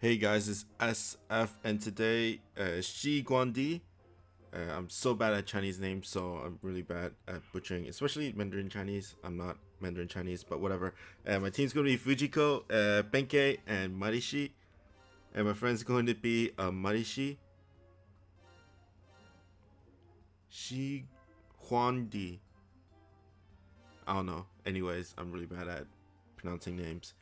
Hey guys, it's SF, and today, Shi Huangdi. I'm so bad at Chinese names, so I'm really bad at butchering, especially Mandarin Chinese. I'm not Mandarin Chinese, but whatever. My team's going to be Fujiko, Benkei, and Marishi. And my friend's going to be Marishi. Shi Huangdi. I don't know. Anyways, I'm really bad at pronouncing names.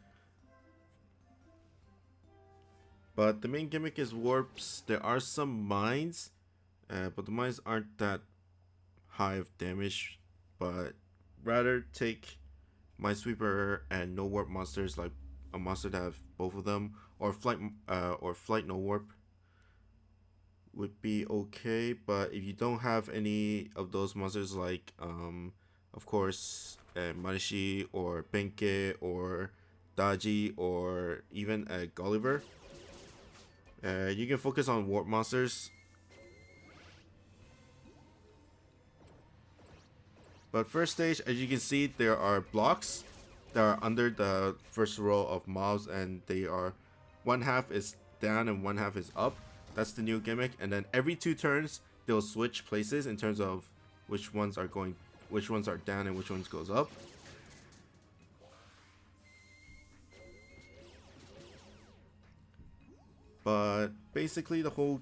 But the main gimmick is warps. There are some mines, but the mines aren't that high of damage. But rather take Minesweeper and no warp monsters, like a monster to have both of them, or flight no warp would be okay. But if you don't have any of those monsters, like of course Marishi or Benke or Daji or even Gulliver. You can focus on warp monsters. But first stage, as you can see, there are blocks that are under the first row of mobs, and they are one half is down and one half is up. That's the new gimmick. And then every 2 turns, they'll switch places in terms of which ones are down and which ones goes up. But basically the whole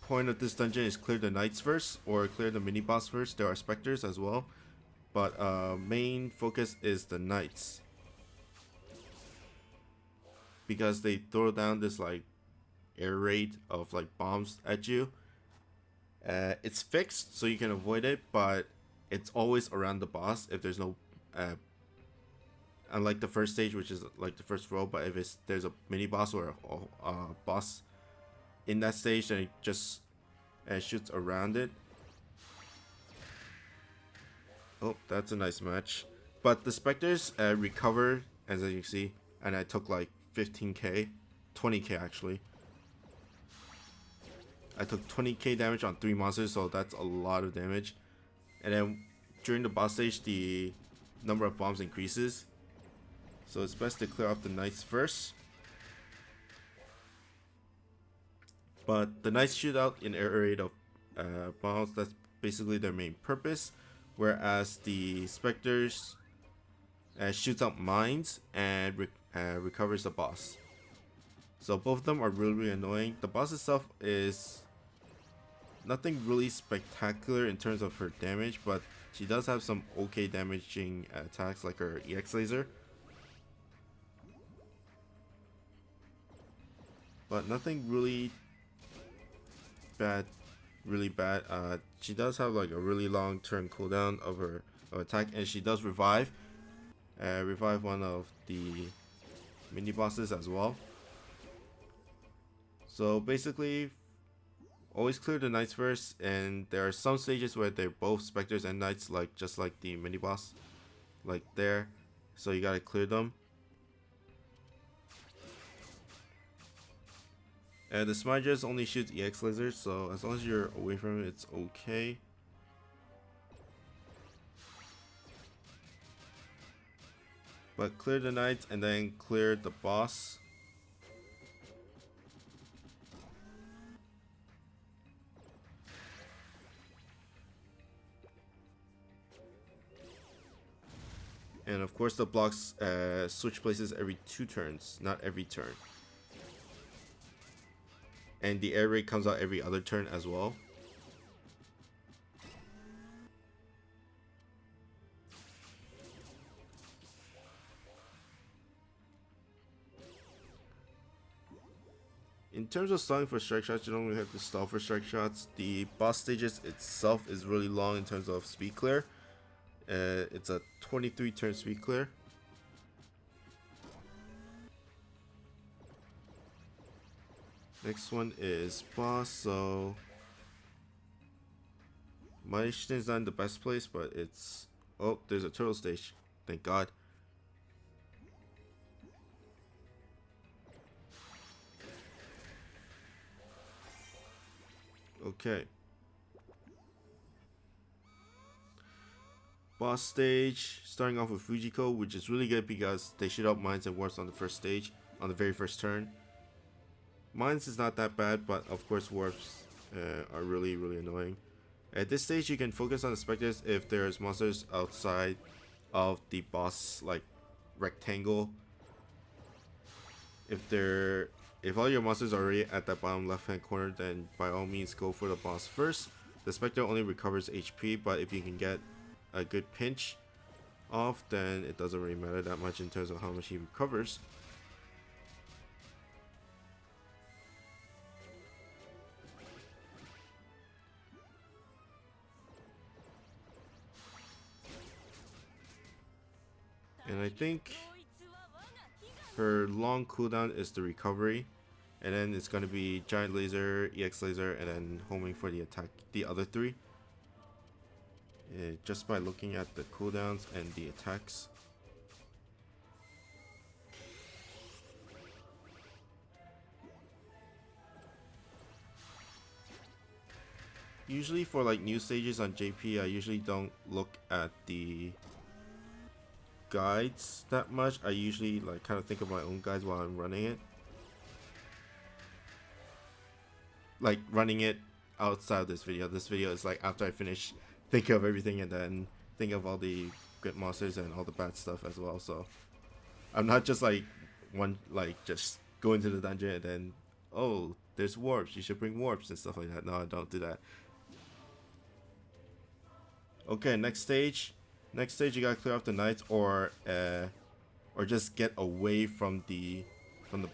point of this dungeon is clear the knights first, or clear the mini boss first. There are specters as well, but main focus is the knights, because they throw down this like air raid of like bombs at you. It's fixed so you can avoid it, but it's always around the boss if there's no unlike the first stage, which is like the first row. But if there's a mini boss or a boss in that stage, then it just shoots around it. Oh, that's a nice match. But the specters recover, as you can see, and I took like 15k, 20k actually. I took 20k damage on 3 monsters, so that's a lot of damage. And then during the boss stage, the number of bombs increases, so it's best to clear off the knights first. But the knights shoot out in air raid of bombs. That's basically their main purpose. Whereas the specters shoots out mines and recovers the boss. So both of them are really annoying. The boss itself is nothing really spectacular in terms of her damage, but she does have some okay damaging attacks, like her EX laser. But nothing really bad. She does have like a really long turn cooldown of her attack, and she does revive one of the mini bosses as well. So basically, always clear the knights first, and there are some stages where they're both specters and knights, like just like the mini boss, like there. So you gotta clear them. The Smiders only shoots EX lasers, so as long as you're away from it, it's okay. But clear the knights and then clear the boss. And of course the blocks switch places every 2 turns, not every turn. And the air raid comes out every other turn as well. In terms of stalling for strike shots, you don't really have to stall for strike shots. The boss stages itself is really long in terms of speed clear. It's a 23 turn speed clear. Next one is boss, so my station is not in the best place, but it's... Oh, there's a turtle stage. Thank God. Okay. Boss stage, starting off with Fujiko, which is really good because they shoot out mines and warps on the first stage, on the very first turn. Mines is not that bad, but of course warps are really annoying. At this stage, you can focus on the specters if there's monsters outside of the boss like rectangle. If all your monsters are already at the bottom left hand corner, then by all means go for the boss first. The specter only recovers HP, but if you can get a good pinch off, then it doesn't really matter that much in terms of how much he recovers. And I think her long cooldown is the recovery, and then it's going to be giant laser, EX laser, and then homing for the attack, the other three. Just by looking at the cooldowns and the attacks. Usually for like new stages on JP, I usually don't look at the guides that much. I usually like kind of think of my own guides while I'm running it. Like running it outside of this video. This video is like after I finish think of everything and then think of all the good monsters and all the bad stuff as well. So I'm not just like just go into the dungeon and then, oh, there's warps, you should bring warps and stuff like that. No, I don't do that. Okay, next stage you gotta clear off the knights or just get away from the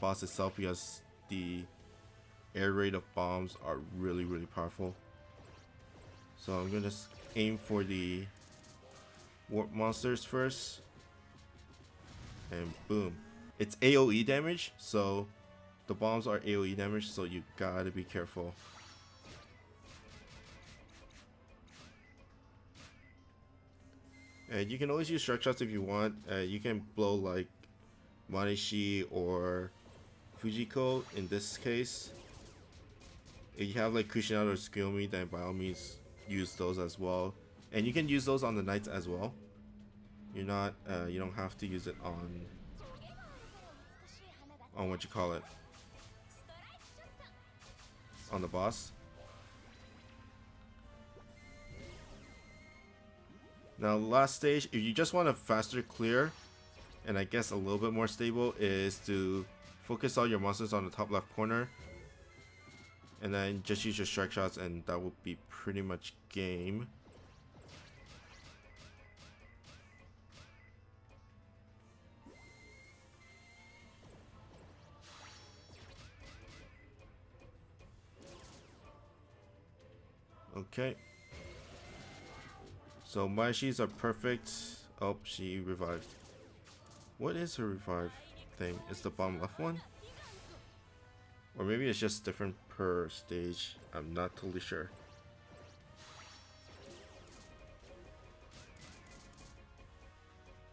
boss itself, because the air raid of bombs are really powerful. So I'm gonna just aim for the warp monsters first, and boom, it's AoE damage, so the bombs are AoE damage, so you gotta be careful. And you can always use struck shots if you want. You can blow like Manishi or Fujiko in this case. If you have like Kushinato or Tsukuyomi, then by all means use those as well. And you can use those on the knights as well. You're not you don't have to use it on what you call it, on the boss. Now last stage, if you just want a faster clear and I guess a little bit more stable, is to focus all your monsters on the top left corner and then just use your strike shots, and that will be pretty much game. Okay. So my sheets are perfect. Oh, she revived. What is her revive thing? Is the bottom left one? Or maybe it's just different per stage. I'm not totally sure.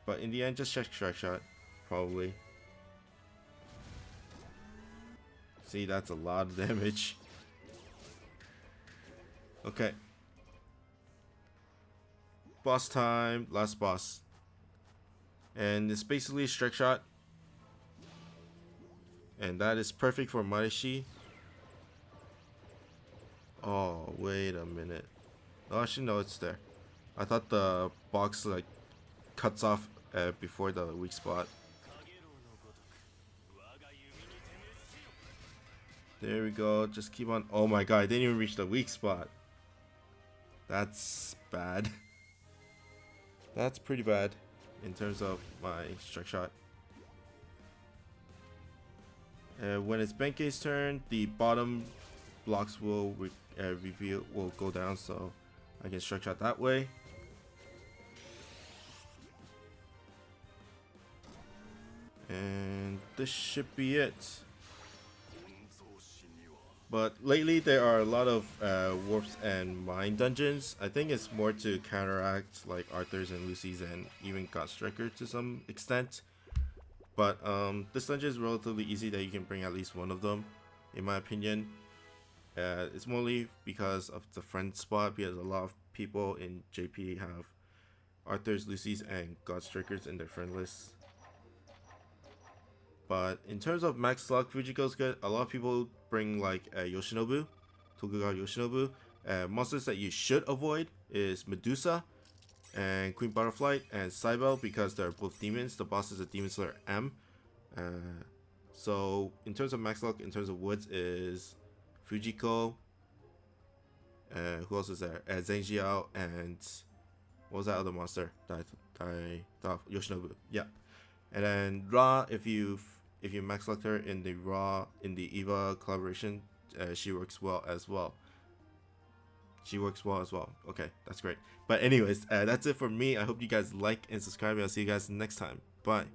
But in the end, just check strike shot, probably. See, that's a lot of damage. Okay. Boss time, last boss. And it's basically a strike shot. And that is perfect for Marishi. Oh, wait a minute. Oh, actually, no, it's there. I thought the box like cuts off before the weak spot. There we go. Just keep on. Oh my god, I didn't even reach the weak spot. That's bad. That's pretty bad in terms of my strike shot. When it's Benkei's turn, the bottom blocks will will go down, so I can strike shot that way. And this should be it. But lately there are a lot of warps and mine dungeons. I think it's more to counteract like Arthur's and Lucy's and even God Striker to some extent. But this dungeon is relatively easy that you can bring at least one of them, in my opinion. It's mostly because of the friend spot, because a lot of people in JP have Arthur's, Lucy's, and God Strikers in their friend list. But in terms of max luck, Fujiko's good. A lot of people bring like Yoshinobu, Tokugawa Yoshinobu. Monsters that you should avoid is Medusa and Queen Butterfly and Cybele because they're both demons. The boss is a demon slayer M. So in terms of max luck, in terms of woods is Fujiko. Who else is there? Zhengjiao and what was that other monster? Yoshinobu. Yeah. And then Ra, if you max luck her in the Eva collaboration, she works well as well. Okay, that's great. But anyways, that's it for me. I hope you guys like and subscribe. I'll see you guys next time. Bye.